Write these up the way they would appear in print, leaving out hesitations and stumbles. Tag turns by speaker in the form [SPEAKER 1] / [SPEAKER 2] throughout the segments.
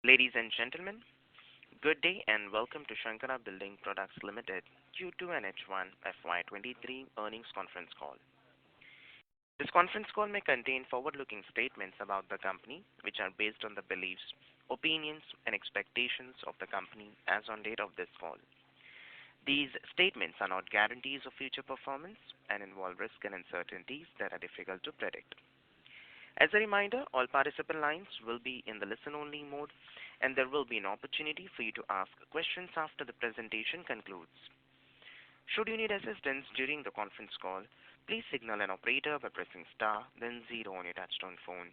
[SPEAKER 1] Ladies and gentlemen, good day and welcome to Shankara Building Products Limited Q2 and H1 FY23 earnings conference call. This conference call may contain forward-looking statements about the company, which are based on the beliefs, opinions, and expectations of the company as on date of this call. These statements are not guarantees of future performance and involve risks and uncertainties that are difficult to predict. As a reminder, all participant lines will be in the listen-only mode, and there will be an opportunity for you to ask questions after the presentation concludes. Should you need assistance during the conference call, please signal an operator by pressing star, then 0 on your touchtone phone.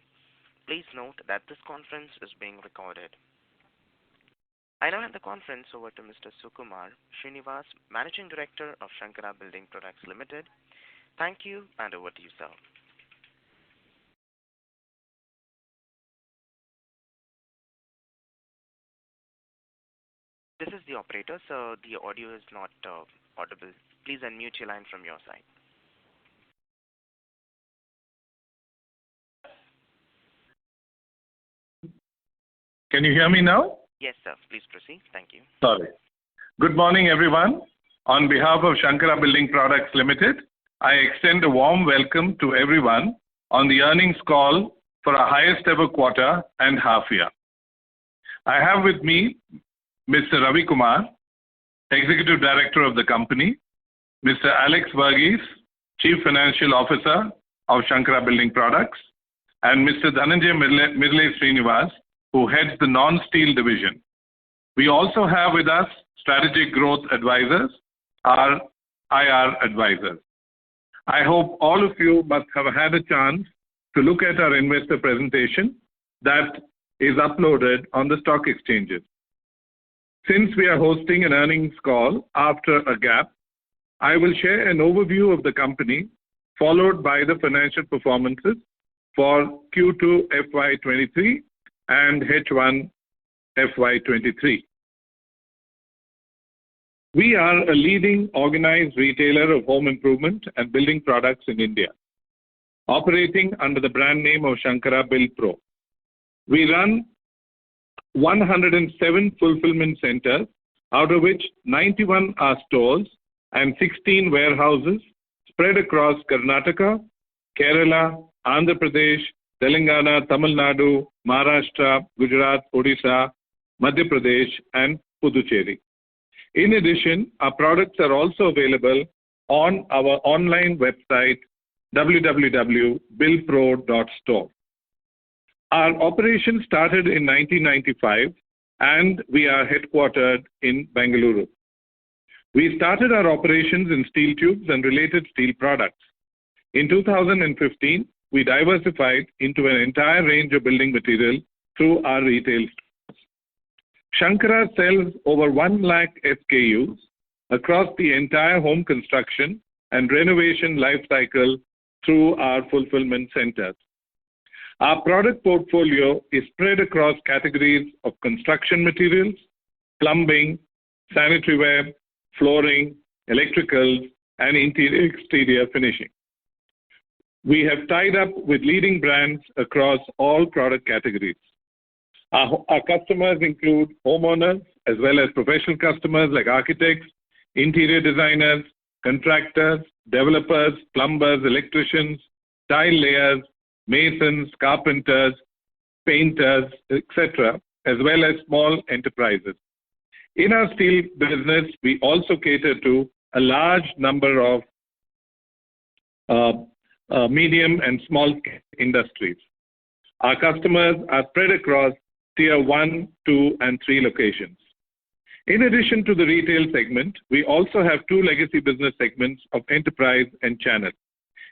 [SPEAKER 1] Please note that this conference is being recorded. I now hand the conference over to Mr. Sukumar Srinivas, Managing Director of Shankara Building Products Limited. Thank you, and over to you, sir. This is the operator, so the audio is not audible. Please unmute your line from your side.
[SPEAKER 2] Can you hear me now?
[SPEAKER 1] Yes, sir. Please proceed. Thank you.
[SPEAKER 2] Sorry. Good morning, everyone. On behalf of Shankara Building Products Limited, I extend a warm welcome to everyone on the earnings call for our highest ever quarter and half year. I have with me Mr. Ravi Kumar, Executive Director of the company, Mr. Alex Varghese, Chief Financial Officer of Shankara Building Products, and Mr. Dhananjay Mirle Srinivas, who heads the non-steel division. We also have with us Strategic Growth Advisors, our IR advisors. I hope all of you must have had a chance to look at our investor presentation that is uploaded on the stock exchanges. Since we are hosting an earnings call after a gap, I will share an overview of the company followed by the financial performances for Q2 FY23 and H1 FY23. We are a leading organized retailer of home improvement and building products in India, operating under the brand name of Shankara Build Pro. We run 107 fulfillment centers, out of which 91 are stores and 16 warehouses spread across Karnataka, Kerala, Andhra Pradesh, Telangana, Tamil Nadu, Maharashtra, Gujarat, Odisha, Madhya Pradesh, and Puducherry. In addition, our products are also available on our online website www.buildpro.store. Our operation started in 1995 and we are headquartered in Bengaluru. We started our operations in steel tubes and related steel products. In 2015, we diversified into an entire range of building material through our retail stores. Shankara sells over 1 lakh SKUs across the entire home construction and renovation life cycle through our fulfillment centers. Our product portfolio is spread across categories of construction materials, plumbing, sanitary ware, flooring, electricals, and interior-exterior finishing. We have tied up with leading brands across all product categories. Our customers include homeowners as well as professional customers like architects, interior designers, contractors, developers, plumbers, electricians, tile layers, masons, carpenters, painters, etc., as well as small enterprises. In our steel business, we also cater to a large number of medium and small industries. Our customers are spread across tier 1, 2, and 3 locations. In addition to the retail segment, we also have 2 legacy business segments of enterprise and channel.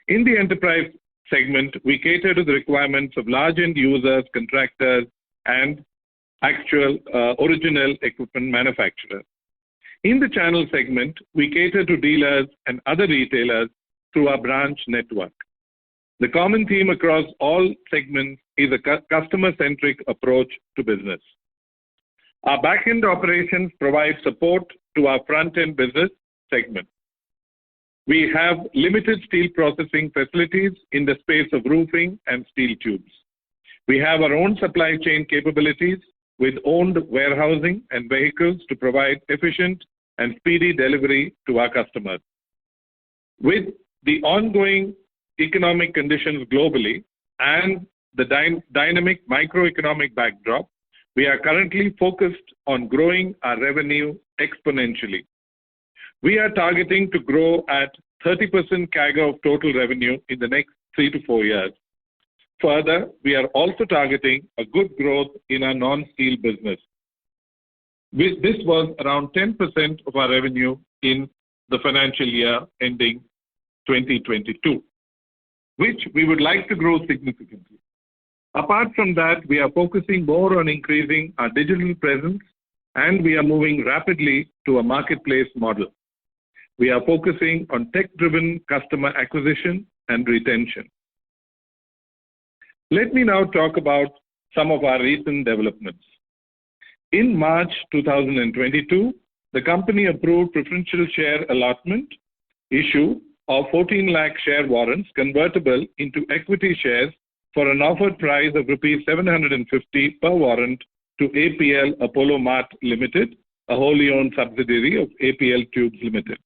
[SPEAKER 2] In the enterprise segment, we cater to the requirements of large end users, contractors, and actual original equipment manufacturers. In the channel segment, we cater to dealers and other retailers through our branch network. The common theme across all segments is a customer-centric approach to business. Our back-end operations provide support to our front-end business segment. We have limited steel processing facilities in the space of roofing and steel tubes. We have our own supply chain capabilities with owned warehousing and vehicles to provide efficient and speedy delivery to our customers. With the ongoing economic conditions globally and the dynamic macroeconomic backdrop, we are currently focused on growing our revenue exponentially. We are targeting to grow at 30% CAGR of total revenue in the next 3 to 4 years. Further, we are also targeting a good growth in our non-steel business. This was around 10% of our revenue in the financial year ending 2022, which we would like to grow significantly. Apart from that, we are focusing more on increasing our digital presence, and we are moving rapidly to a marketplace model. We are focusing on tech-driven customer acquisition and retention. Let me now talk about some of our recent developments. In March 2022, the company approved preferential share allotment issue of 14 lakh share warrants convertible into equity shares for an offered price of rupees 750 per warrant to APL Apollo Mart Limited, a wholly owned subsidiary of APL Tubes Limited.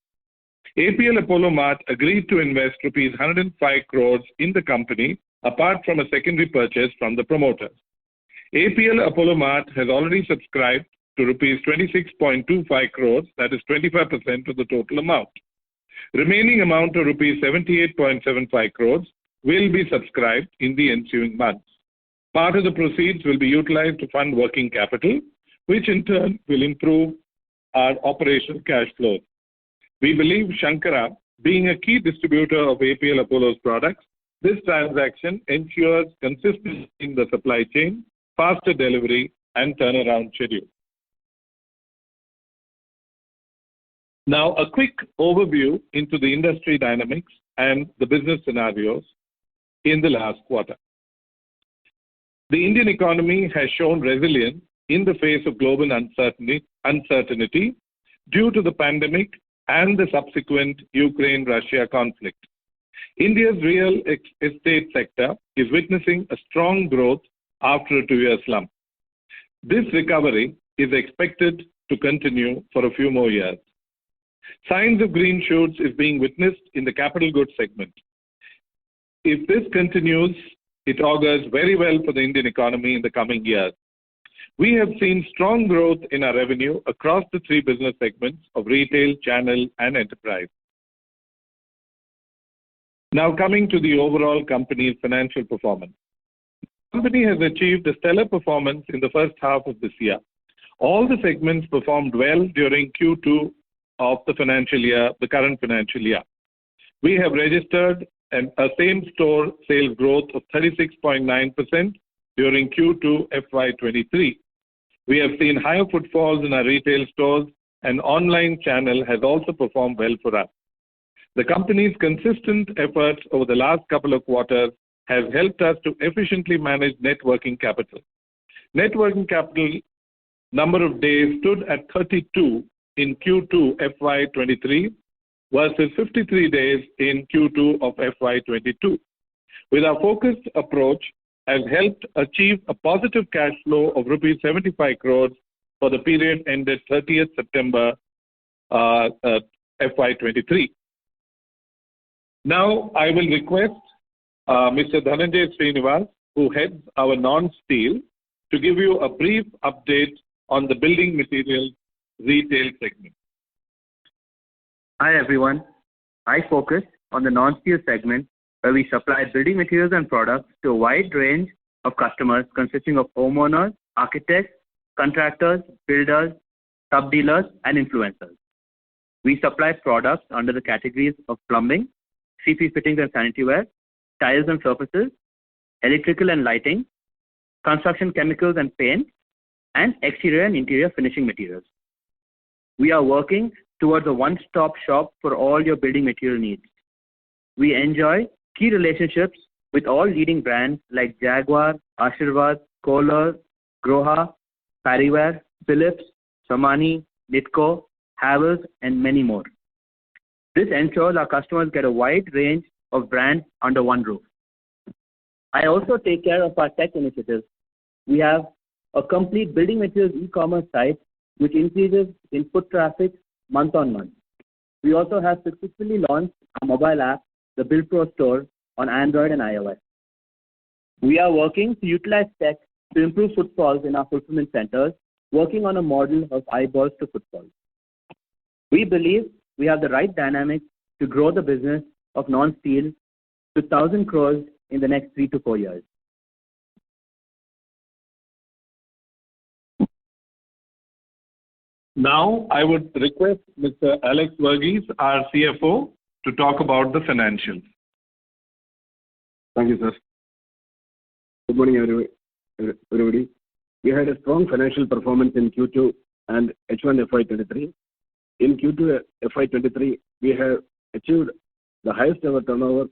[SPEAKER 2] APL Apollo Mart agreed to invest rupees 105 crores in the company apart from a secondary purchase from the promoters. APL Apollo Mart has already subscribed to rupees 26.25 crores, that is 25% of the total amount. Remaining amount of rupees 78.75 crores will be subscribed in the ensuing months. Part of the proceeds will be utilized to fund working capital, which in turn will improve our operational cash flows. We believe Shankara, being a key distributor of APL Apollo's products, this transaction ensures consistency in the supply chain, faster delivery, and turnaround schedule. Now, a quick overview into the industry dynamics and the business scenarios in the last quarter. The Indian economy has shown resilience in the face of global uncertainty due to the pandemic and the subsequent Ukraine-Russia conflict. India's real estate sector is witnessing a strong growth after a 2-year slump. This recovery is expected to continue for a few more years. Signs of green shoots is being witnessed in the capital goods segment. If this continues, it augurs very well for the Indian economy in the coming years. We have seen strong growth in our revenue across the 3 business segments of retail, channel, and enterprise. Now coming to the overall company's financial performance. The company has achieved a stellar performance in the first half of this year. All the segments performed well during Q2 of the current financial year. We have registered a same-store sales growth of 36.9% during Q2 FY23. We have seen higher footfalls in our retail stores, and online channel has also performed well for us. The company's consistent efforts over the last couple of quarters has helped us to efficiently manage net working capital. Net working capital number of days stood at 32 in Q2 FY23 versus 53 days in Q2 of FY22. With our focused approach, has helped achieve a positive cash flow of rupees 75 crores for the period ended 30th September FY23. Now, I will request Mr. Dhananjay Srinivas, who heads our non-steel, to give you a brief update on the building materials retail segment.
[SPEAKER 3] Hi everyone. I focus on the non-steel segment where we supply building materials and products to a wide range of customers consisting of homeowners, architects, contractors, builders, sub-dealers, and influencers. We supply products under the categories of plumbing, CP fittings and sanitary ware, tiles and surfaces, electrical and lighting, construction chemicals and paint, and exterior and interior finishing materials. We are working towards a one-stop shop for all your building material needs. We enjoy key relationships with all leading brands like Jaguar, Ashirvad, Kohler, Groha, Pariware, Philips, Samani, Nitco, Havells, and many more. This ensures our customers get a wide range of brands under one roof. I also take care of our tech initiatives. We have a complete building materials e-commerce site which increases in foot traffic month on month. We also have successfully launched a mobile app, the Build Pro Store, on Android and iOS. We are working to utilize tech to improve footfalls in our fulfillment centers, working on a model of eyeballs to footfalls. We believe we have the right dynamics to grow the business of non-steel to 1,000 crores in the next 3 to 4 years.
[SPEAKER 2] Now, I would request Mr. Alex Verghese, our CFO, to talk about the financials.
[SPEAKER 4] Thank you, sir. Good morning, everybody. We had a strong financial performance in Q2 and H1 FY23. In Q2 FY23, we have achieved the highest ever turnover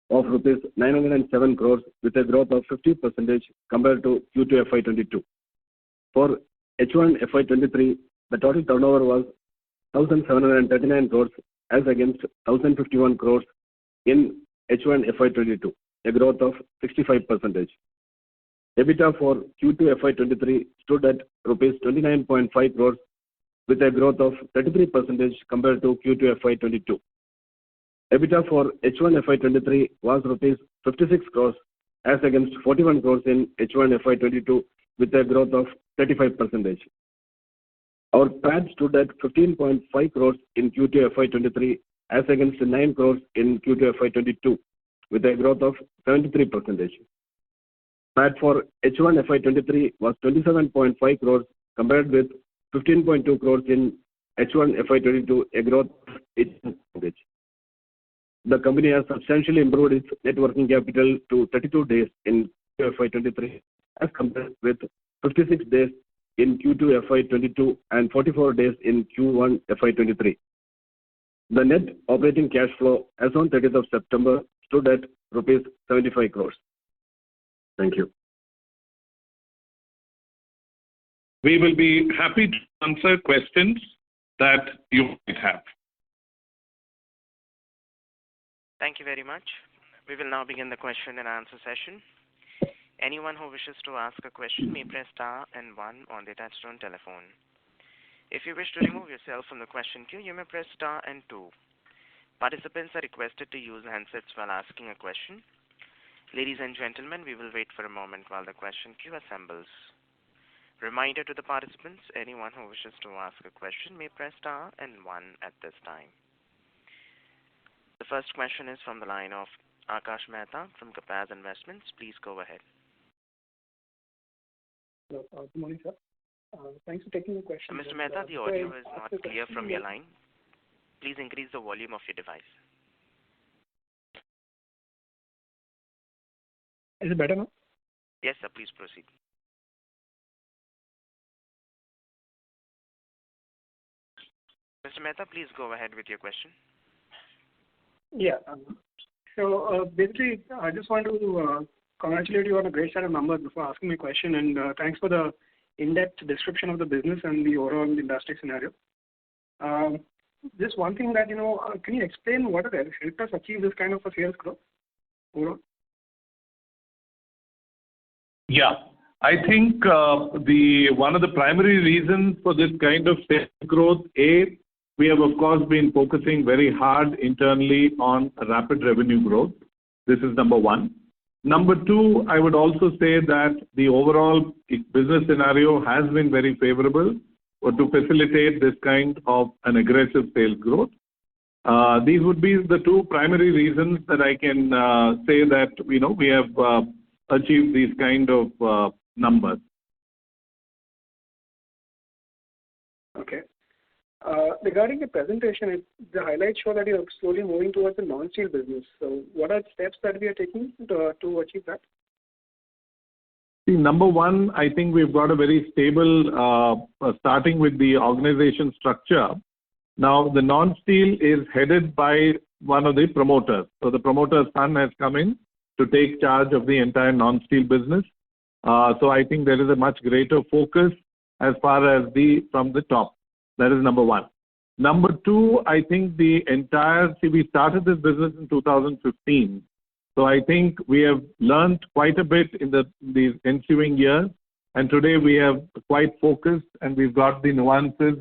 [SPEAKER 4] of rupees 907 crores with a growth of 50% compared to Q2 FY22. For H1 FY23, the total turnover was 1,739 crores as against 1,051 crores in H1 FY22, a growth of 65%. EBITDA for Q2 FY23 stood at rupees 29.5 crores with a growth of 33% compared to Q2 FY22. EBITDA for H1 FY23 was rupees 56 crores as against 41 crores in H1 FY22 with a growth of 35%. Our PAT stood at 15.5 crores in Q2 FY23 as against 9 crores in Q2 FY22 with a growth of 73%. PAT for H1 FY23 was 27.5 crores compared with 15.2 crores in H1 FY22, a growth of 8%. The company has substantially improved its net working capital to 32 days in Q2 FY23 as compared with 56 days in Q2 FY22 and 44 days in Q1 FY23. The net operating cash flow as on 30th of September stood at rupees 75 crores. Thank you.
[SPEAKER 2] We will be happy to answer questions that you might have.
[SPEAKER 1] Thank you very much. We will now begin the question and answer session. Anyone who wishes to ask a question may press star and one on the touchtone telephone. If you wish to remove yourself from the question queue, you may press star and two. Participants are requested to use handsets while asking a question. Ladies and gentlemen, we will wait for a moment while the question queue assembles. Reminder to the participants, anyone who wishes to ask a question may press star and one at this time. The first question is from the line of Akash Mehta from Kapaz Investments. Please go ahead.
[SPEAKER 5] Hello, good morning, sir. Thanks for taking the question.
[SPEAKER 1] Mr. Mehta, the audio is not clear from your line. Please increase the volume of your device.
[SPEAKER 5] Is it better now?
[SPEAKER 1] Yes, sir. Please proceed. Mr. Mehta, please go ahead with your question.
[SPEAKER 5] Yeah. So basically, I just want to congratulate you on a great set of numbers before asking my question, and thanks for the in-depth description of the business and the overall industry scenario. Just one thing that, can you explain what has helped us achieve this kind of a sales growth overall?
[SPEAKER 2] Yeah, I think one of the primary reasons for this kind of sales growth, we have of course been focusing very hard internally on rapid revenue growth. This is number one. Number two, I would also say that the overall business scenario has been very favorable to facilitate this kind of an aggressive sales growth. These would be the two primary reasons that I can say that we have achieved these kind of numbers.
[SPEAKER 5] Okay. Regarding the presentation, the highlights show that you're slowly moving towards the non-steel business. So what are the steps that we are taking to achieve that?
[SPEAKER 2] See, number one, I think we've got a very stable, starting with the organization structure. Now, the non-steel is headed by one of the promoters. So the promoter's son has come in to take charge of the entire non-steel business. So I think there is a much greater focus as far as from the top. That is number one. Number two, I think we started this business in 2015. So I think we have learned quite a bit in these ensuing years. And today we have quite focused and we've got the nuances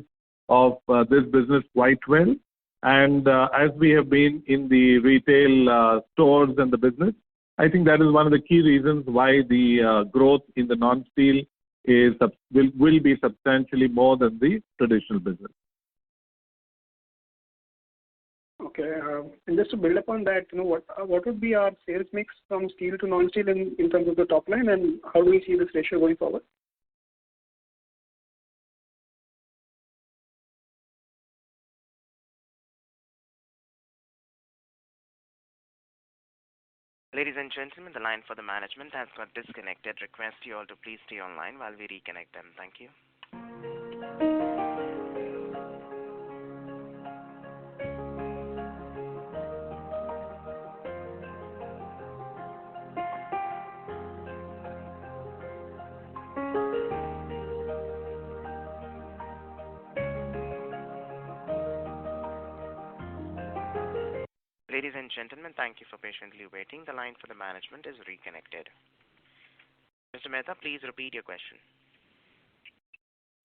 [SPEAKER 2] of this business quite well. And as we have been in the retail stores and the business, I think that is one of the key reasons why the growth in the non-steel will be substantially more than the traditional business.
[SPEAKER 5] Okay. And just to build upon that, what would be our sales mix from steel to non-steel in terms of the top line, and how do we see this ratio going forward?
[SPEAKER 1] Ladies and gentlemen, the line for the management has got disconnected. Request you all to please stay online while we reconnect them. Thank you. Ladies and gentlemen, thank you for patiently waiting. The line for the management is reconnected. Mr. Mehta, please repeat your question.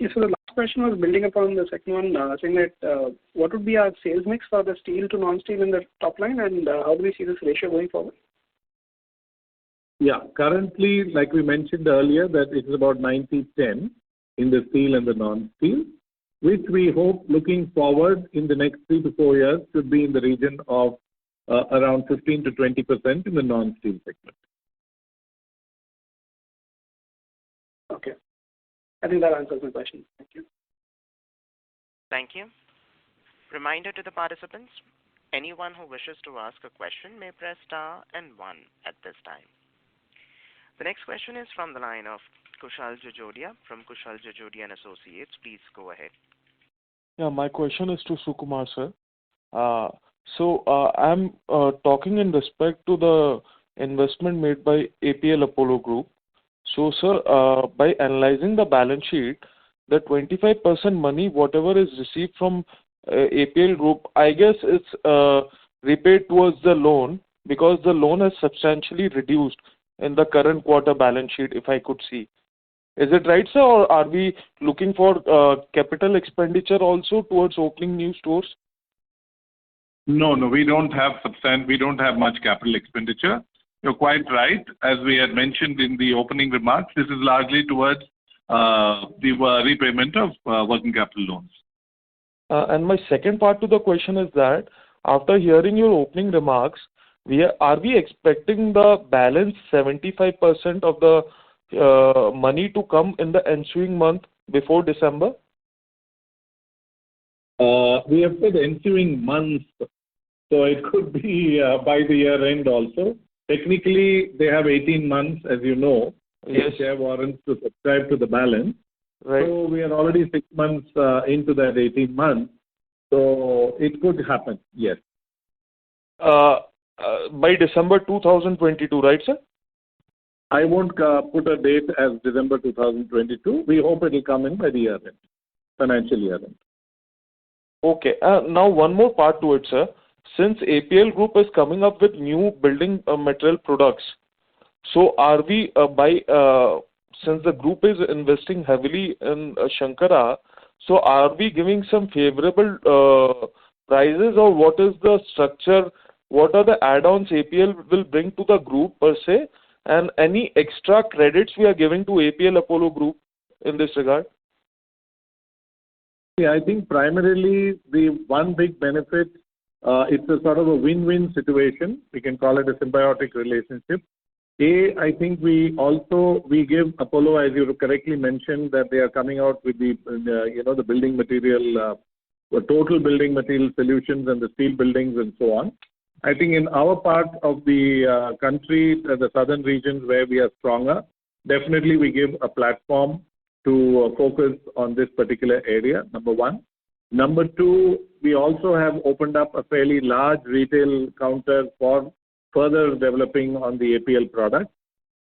[SPEAKER 5] Yes, so the last question was building upon the second one, saying that what would be our sales mix for the steel to non-steel in the top line, and how do we see this ratio going forward?
[SPEAKER 2] Yeah, currently, like we mentioned earlier, that it is about 90-10 in the steel and the non-steel, which we hope looking forward in the next 3 to 4 years should be in the region of around 15 to 20% in the non-steel segment.
[SPEAKER 5] Okay. I think that answers my question. Thank you.
[SPEAKER 1] Thank you. Reminder to the participants, anyone who wishes to ask a question may press star and 1 at this time. The next question is from the line of Kushal Jajodia from Kushal Jajodia and Associates. Please go ahead.
[SPEAKER 6] Yeah, my question is to Sukumar, sir. I'm talking in respect to the investment made by APL Apollo Group. So, sir, by analyzing the balance sheet, the 25% money, whatever is received from APL Group, I guess it's repaid towards the loan because the loan has substantially reduced in the current quarter balance sheet, if I could see. Is it right, sir, or are we looking for capital expenditure also towards opening new stores?
[SPEAKER 2] No, we don't have much capital expenditure. You're quite right. As we had mentioned in the opening remarks, this is largely towards the repayment of working capital loans.
[SPEAKER 6] And my second part to the question is that after hearing your opening remarks, are we expecting the balance 75% of the money to come in the ensuing month before December?
[SPEAKER 2] We have said ensuing months, so it could be by the year end also. Technically, they have 18 months, as you know,
[SPEAKER 6] yes,
[SPEAKER 2] share warrants to subscribe to the balance.
[SPEAKER 6] Right.
[SPEAKER 2] So we are already 6 months into that 18 months. So it could happen, yes.
[SPEAKER 6] By December 2022, right, sir?
[SPEAKER 2] I won't put a date as December 2022. We hope it will come in by the year end, financial year end.
[SPEAKER 6] Okay. Now one more part to it, sir. Since APL Group is coming up with new building material products, so are we since the group is investing heavily in Shankara, so are we giving some favorable prices, or what is the structure? What are the add-ons APL will bring to the group per se, and any extra credits we are giving to APL Apollo Group in this regard?
[SPEAKER 2] Yeah, I think primarily the one big benefit, it's a sort of a win-win situation. We can call it a symbiotic relationship. I think we give Apollo, as you correctly mentioned, that they are coming out with the building material, the total building material solutions and the steel buildings and so on. I think in our part of the country, the southern regions where we are stronger, definitely we give a platform to focus on this particular area, number one. Number two, we also have opened up a fairly large retail counter for further developing on the APL product.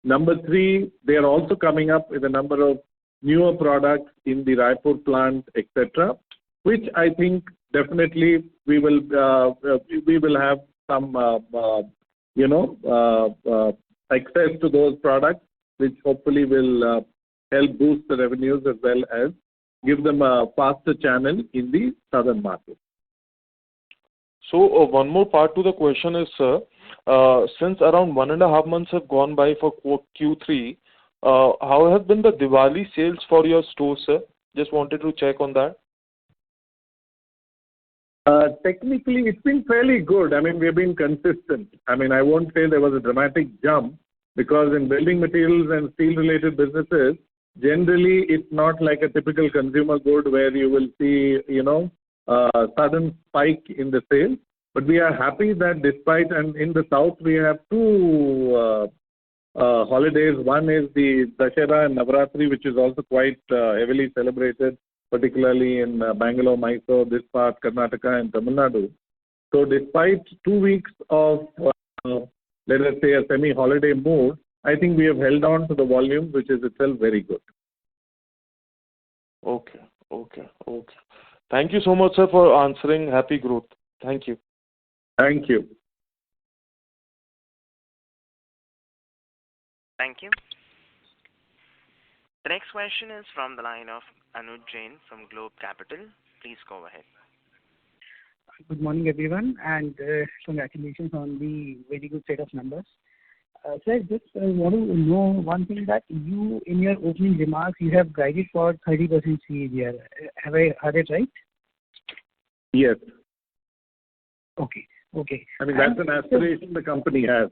[SPEAKER 2] Number three, they are also coming up with a number of newer products in the Raipur plant, etc., which I think definitely we will have some access to those products, which hopefully will help boost the revenues as well as give them a faster channel in the southern market.
[SPEAKER 6] So one more part to the question is, sir, since around 1.5 months have gone by for Q3, how have been the Diwali sales for your store, sir? Just wanted to check on that.
[SPEAKER 2] Technically, it's been fairly good. I mean, we've been consistent. I mean, I won't say there was a dramatic jump because in building materials and steel-related businesses, generally it's not like a typical consumer good where you will see, a sudden spike in the sales. But we are happy that despite, and in the south we have two holidays. One is the Dussehra and Navratri, which is also quite heavily celebrated, particularly in Bangalore, Mysore, this part, Karnataka and Tamil Nadu. So despite 2 weeks of, let us say, a semi-holiday mood, I think we have held on to the volume, which is itself very good.
[SPEAKER 6] Okay. Thank you so much, sir, for answering. Happy growth. Thank you.
[SPEAKER 2] Thank you.
[SPEAKER 1] Thank you. The next question is from the line of Anuj Jain from Globe Capital. Please go ahead.
[SPEAKER 7] Good morning, everyone, and congratulations on the very good set of numbers. Sir, just want to know one thing, that you, in your opening remarks, you have guided for 30% CAGR. Have I heard it right?
[SPEAKER 2] Yes.
[SPEAKER 7] Okay.
[SPEAKER 2] I mean, that's an aspiration the company has.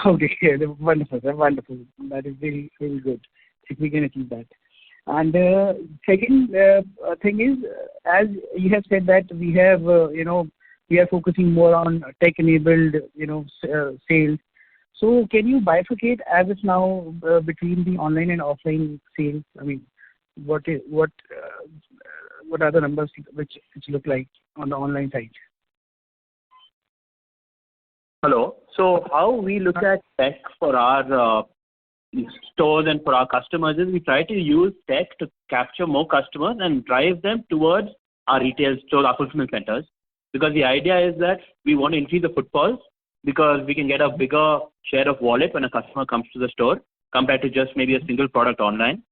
[SPEAKER 7] Okay, wonderful, sir, wonderful. That is very, very good if we can achieve that. And second thing is, as you have said that we have, we are focusing more on tech-enabled, sales. So can you bifurcate as of now between the online and offline sales? I mean, what are the numbers which look like on the online side?
[SPEAKER 3] Hello. So how we look at tech for our stores and for our customers is we try to use tech to capture more customers and drive them towards our retail stores, our fulfillment centers. Because the idea is that we want to increase the footfalls because we can get a bigger share of wallet when a customer comes to the store compared to just maybe a single product online.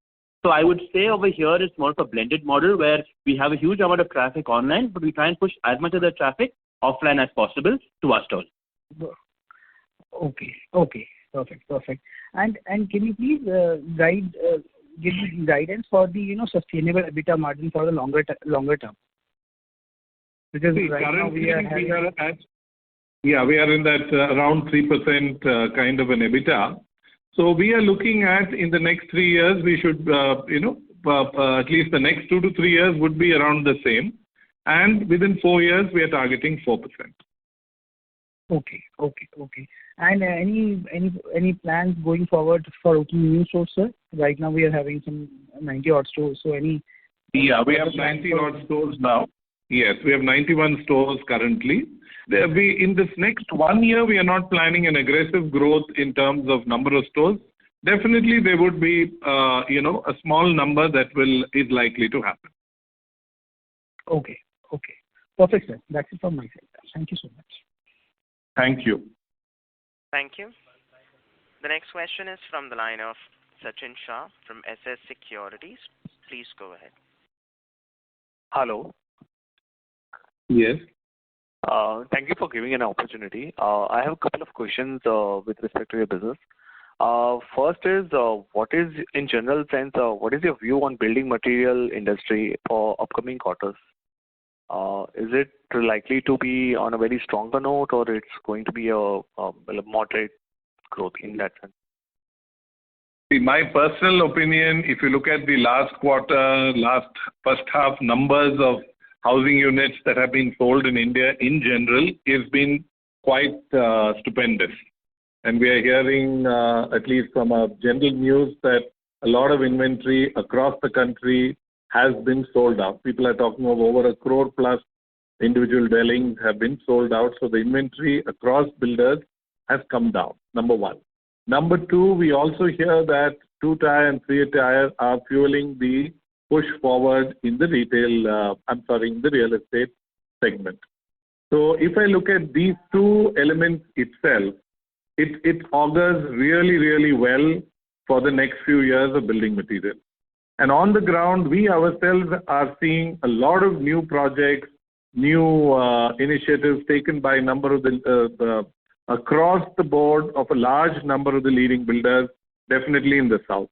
[SPEAKER 3] So I would say over here it's more of a blended model where we have a huge amount of traffic online, but we try and push as much of the traffic offline as possible to our stores.
[SPEAKER 7] Okay. Perfect. And can you please give me guidance for the sustainable EBITDA margin for the longer term? Because right now we are
[SPEAKER 2] in that around 3% kind of an EBITDA. So we are looking at in the next 3 years we should at least the next 2 to 3 years would be around the same, and within 4 years we are targeting 4%.
[SPEAKER 7] Okay. And any plans going forward for opening new stores, sir? Right now we are having some 90 odd stores. So any?
[SPEAKER 2] Yeah, we have 90 odd stores now. Yes, we have 91 stores currently. In this next 1 year, we are not planning an aggressive growth in terms of number of stores. Definitely, there would be a small number that is likely to happen.
[SPEAKER 7] Okay. Perfect, sir. That's it from my side. Thank you so much.
[SPEAKER 2] Thank you.
[SPEAKER 1] Thank you. The next question is from the line of Sachin Shah from SS Securities. Please go ahead.
[SPEAKER 8] Hello.
[SPEAKER 2] Yes.
[SPEAKER 8] Thank you for giving an opportunity. I have a couple of questions with respect to your business. First is, what is, in general sense, what is your view on building material industry for upcoming quarters? Is it likely to be on a very stronger note, or it's going to be a moderate growth in that sense?
[SPEAKER 2] See, my personal opinion, if you look at the last quarter, first half numbers of housing units that have been sold in India in general, has been quite stupendous. And we are hearing, at least from our general news, that a lot of inventory across the country has been sold out. People are talking of over 1 crore plus individual dwellings have been sold out. So the inventory across builders has come down, number one. Number two, we also hear that 2-tier and 3-tier are fueling the push forward in the in the real estate segment. So if I look at these two elements itself, it augurs really, really well for the next few years of building material. And on the ground, we ourselves are seeing a lot of new projects, new initiatives taken by a number of the across the board of a large number of the leading builders, definitely in the south.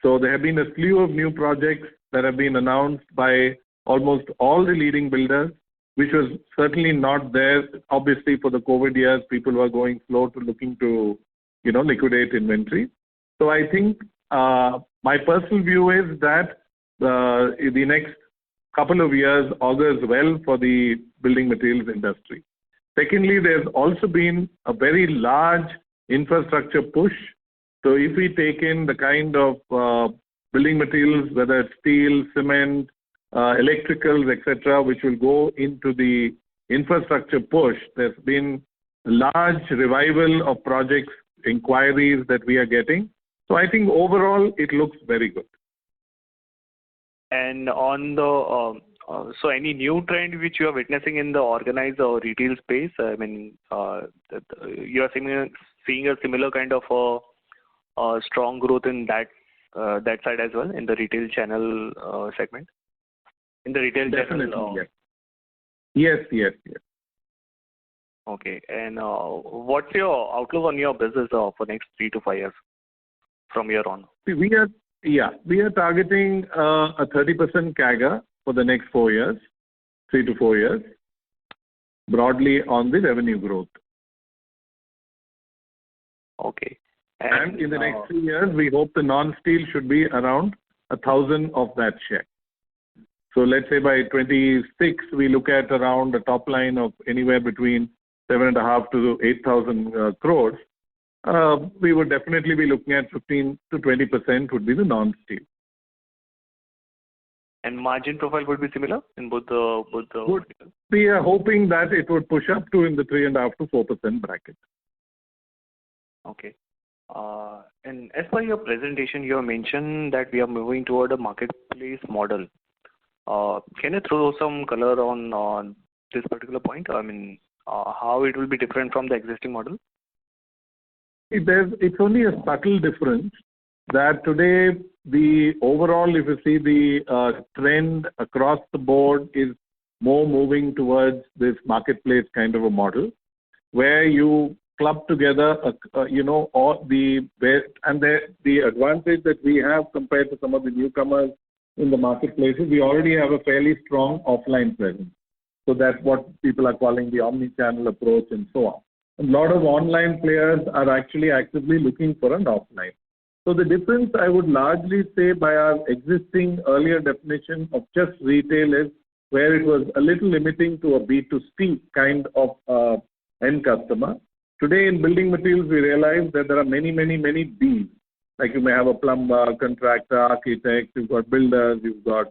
[SPEAKER 2] So there have been a slew of new projects that have been announced by almost all the leading builders, which was certainly not there. Obviously, for the COVID years, people were going slow to looking to, liquidate inventory. So I think my personal view is that the next couple of years augurs well for the building materials industry. Secondly, there's also been a very large infrastructure push. So if we take in the kind of building materials, whether it's steel, cement, electricals, etc., which will go into the infrastructure push, there's been a large revival of projects, inquiries that we are getting. So I think overall it looks very good.
[SPEAKER 8] And on the so any new trend which you are witnessing in the organized or retail space? I mean, you are seeing a similar kind of strong growth in that side as well, in the retail channel segment? In the retail
[SPEAKER 2] Definitely,
[SPEAKER 8] channel?
[SPEAKER 2] Yes.
[SPEAKER 8] Okay. And what's your outlook on your business for next 3 to 5 years from here on?
[SPEAKER 2] We are targeting a 30% CAGR for the next 4 years, 3 to 4 years, broadly on the revenue growth.
[SPEAKER 8] Okay.
[SPEAKER 2] And in the next 3 years, we hope the non-steel should be around 1,000 of that share. So let's say by 26, we look at around a top line of anywhere between 7,500 to 8,000 crores. We would definitely be looking at 15 to 20% would be the non-steel.
[SPEAKER 8] And margin profile would be similar in both the.
[SPEAKER 2] We are hoping that it would push up to in the 3.5 to 4% bracket.
[SPEAKER 8] Okay. And as per your presentation, you have mentioned that we are moving toward a marketplace model. Can you throw some color on this particular point? I mean, how it will be different from the existing model?
[SPEAKER 2] It's only a subtle difference that today the overall, if you see the trend across the board is more moving towards this marketplace kind of a model where you club together, all the advantage that we have compared to some of the newcomers in the marketplaces, we already have a fairly strong offline presence. So that's what people are calling the omni-channel approach and so on. A lot of online players are actually actively looking for an offline. So the difference I would largely say by our existing earlier definition of just retail is where it was a little limiting to a B2C kind of end customer. Today in building materials, we realize that there are many Bs. Like you may have a plumber, contractor, architect, you've got builders, you've got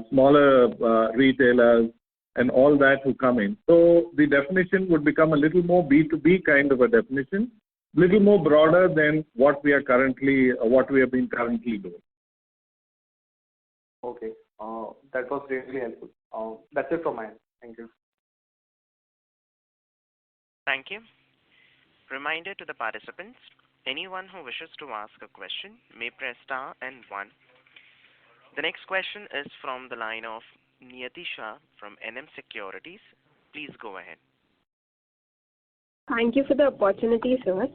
[SPEAKER 2] smaller retailers, and all that who come in. So the definition would become a little more B2B kind of a definition, little more broader than what we have been currently doing.
[SPEAKER 8] Okay. That was really helpful. That's it from my end. Thank you.
[SPEAKER 1] Thank you. Reminder to the participants, anyone who wishes to ask a question may press star and 1. The next question is from the line of Niyati Shah from NM Securities. Please go ahead.
[SPEAKER 9] Thank you for the opportunity, sir.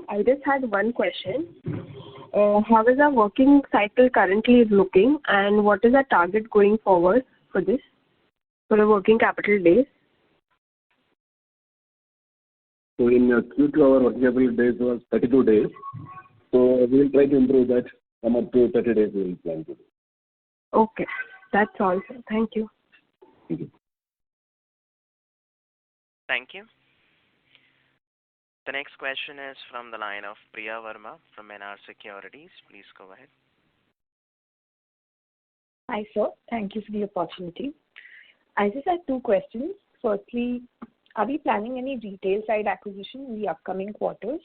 [SPEAKER 9] I just had one question. How is our working cycle currently looking, and what is our target going forward for this, for the working capital days?
[SPEAKER 4] So in Q2, our working capital days was 32 days. So we will try to improve that. Come up to 30 days we will plan to do.
[SPEAKER 9] Okay. That's all, sir. Thank you.
[SPEAKER 4] Thank you.
[SPEAKER 1] Thank you. The next question is from the line of Priya Verma from NR Securities. Please go ahead.
[SPEAKER 10] Hi, sir. Thank you for the opportunity. I just had 2 questions. Firstly, are we planning any retail side acquisition in the upcoming quarters?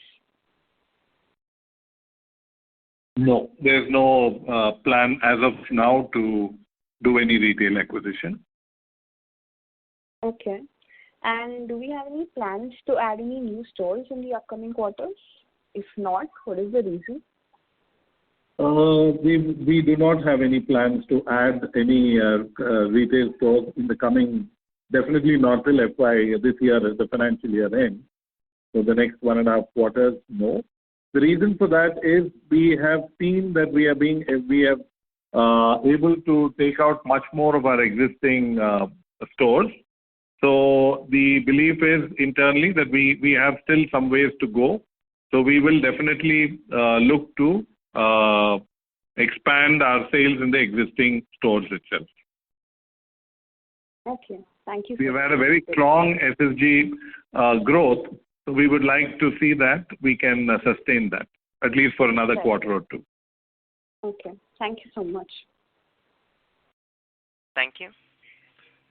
[SPEAKER 2] No, there's no plan as of now to do any retail acquisition.
[SPEAKER 10] Okay. And do we have any plans to add any new stores in the upcoming quarters? If not, what is the reason?
[SPEAKER 2] We do not have any plans to add any retail stores in the coming, definitely not till FY this year, the financial year end. So the next 1.5 quarters, no. The reason for that is we have seen that we have able to take out much more of our existing stores. So the belief is internally that we have still some ways to go. So we will definitely look to expand our sales in the existing stores itself.
[SPEAKER 10] Okay. Thank you.
[SPEAKER 2] We have had a very strong SSG growth, so we would like to see that we can sustain that, at least for another quarter or two.
[SPEAKER 10] Okay. Thank you so much.
[SPEAKER 1] Thank you.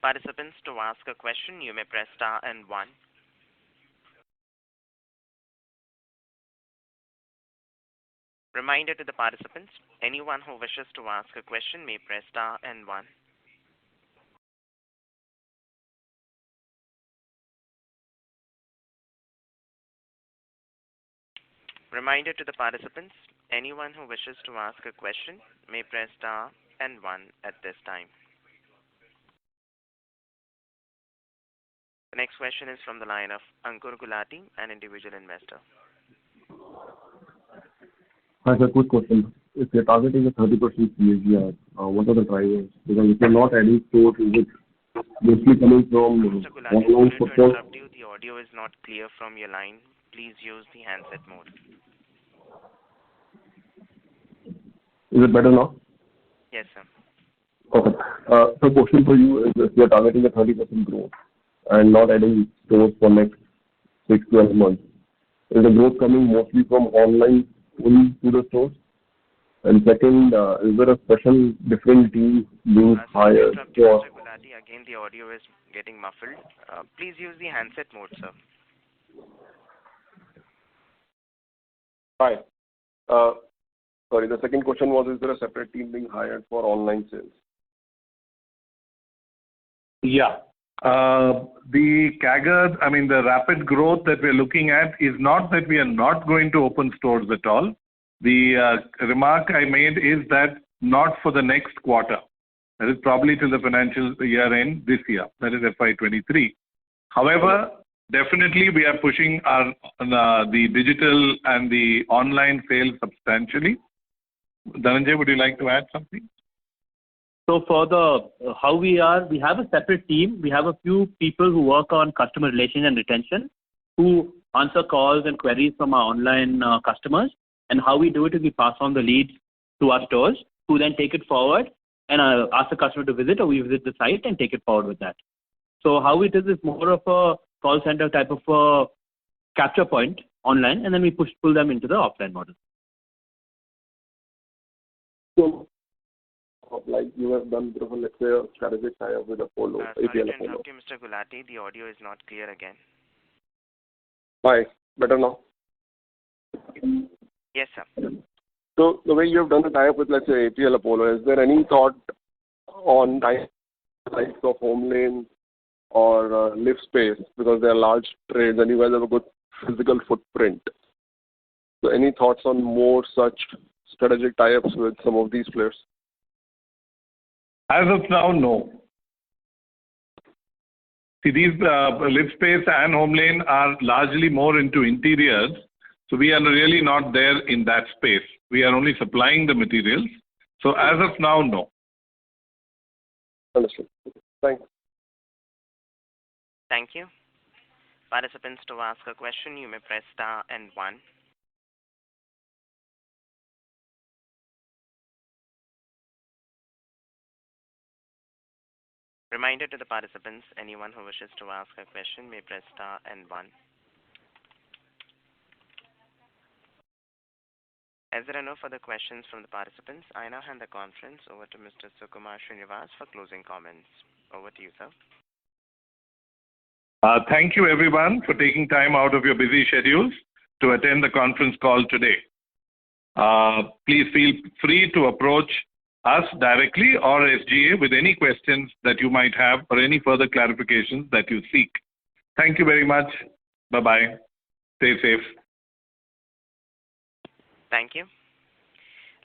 [SPEAKER 1] Participants, to ask a question, you may press star and 1. Reminder to the participants, anyone who wishes to ask a question may press star and 1. Reminder to the participants, anyone who wishes to ask a question may press star and 1 at this time. The next question is from the line of Ankur Gulati, an individual investor.
[SPEAKER 4] Hi, sir. Quick question. If you're targeting a 30% CAGR, what are the drivers? Because if you're not adding stores, is it mostly coming from
[SPEAKER 1] Mr. Gulati, sorry to interrupt you. The audio is not clear from your line. Please use the handset mode.
[SPEAKER 4] Is it better now?
[SPEAKER 1] Yes, sir.
[SPEAKER 4] Okay. So question for you is, if you're targeting a 30% growth and not adding stores for next 6-12 months, is the growth coming mostly from online only to the stores? And second, is there a special different team being hired for?
[SPEAKER 1] Mr. Gulati, again the audio is getting muffled. Please use the handset mode, sir.
[SPEAKER 4] Hi. Sorry, the second question was, is there a separate team being hired for online sales?
[SPEAKER 2] Yeah. The CAGR, I mean, the rapid growth that we're looking at is not that we are not going to open stores at all. The remark I made is that not for the next quarter. That is probably till the financial year end this year. That is FY23. However, definitely we are pushing our the digital and the online sales substantially. Dhananjay, would you like to add something?
[SPEAKER 3] So for the how we have a separate team. We have a few people who work on customer relation and retention, who answer calls and queries from our online customers. And how we do it is we pass on the leads to our stores, who then take it forward and ask the customer to visit, or we visit the site and take it forward with that. So how it is more of a call center type of a capture point online, and then we pull them into the offline model.
[SPEAKER 4] So, like you have done, let's say, a strategic tie-up with Apollo.
[SPEAKER 1] Sorry to interrupt you, Mr. Gulati. The audio is not clear again.
[SPEAKER 4] Hi. Better now?
[SPEAKER 1] Yes, sir.
[SPEAKER 4] So the way you have done the tie-up with, let's say, APL Apollo, is there any thought on types of home lane or lift space, because they are large trades and you guys have a good physical footprint? So any thoughts on more such strategic tie-ups with some of these players?
[SPEAKER 2] As of now, no. See, these lift space and home lane are largely more into interiors. So we are really not there in that space. We are only supplying the materials. So as of now, no.
[SPEAKER 4] Understood. Thanks.
[SPEAKER 1] Thank you. Participants, to ask a question, you may press star and 1. Reminder to the participants, anyone who wishes to ask a question may press star and 1. As there are no further questions from the participants, I now hand the conference over to Mr. Sukumar Srinivas for closing comments. Over to you, sir.
[SPEAKER 2] Thank you, everyone, for taking time out of your busy schedules to attend the conference call today. Please feel free to approach us directly or SGA with any questions that you might have or any further clarifications that you seek. Thank you very much. Bye-bye. Stay safe.
[SPEAKER 1] Thank you.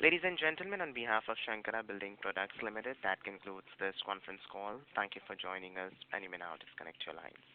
[SPEAKER 1] Ladies and gentlemen, on behalf of Shankara Building Products Limited, that concludes this conference call. Thank you for joining us, and you may now disconnect your lines.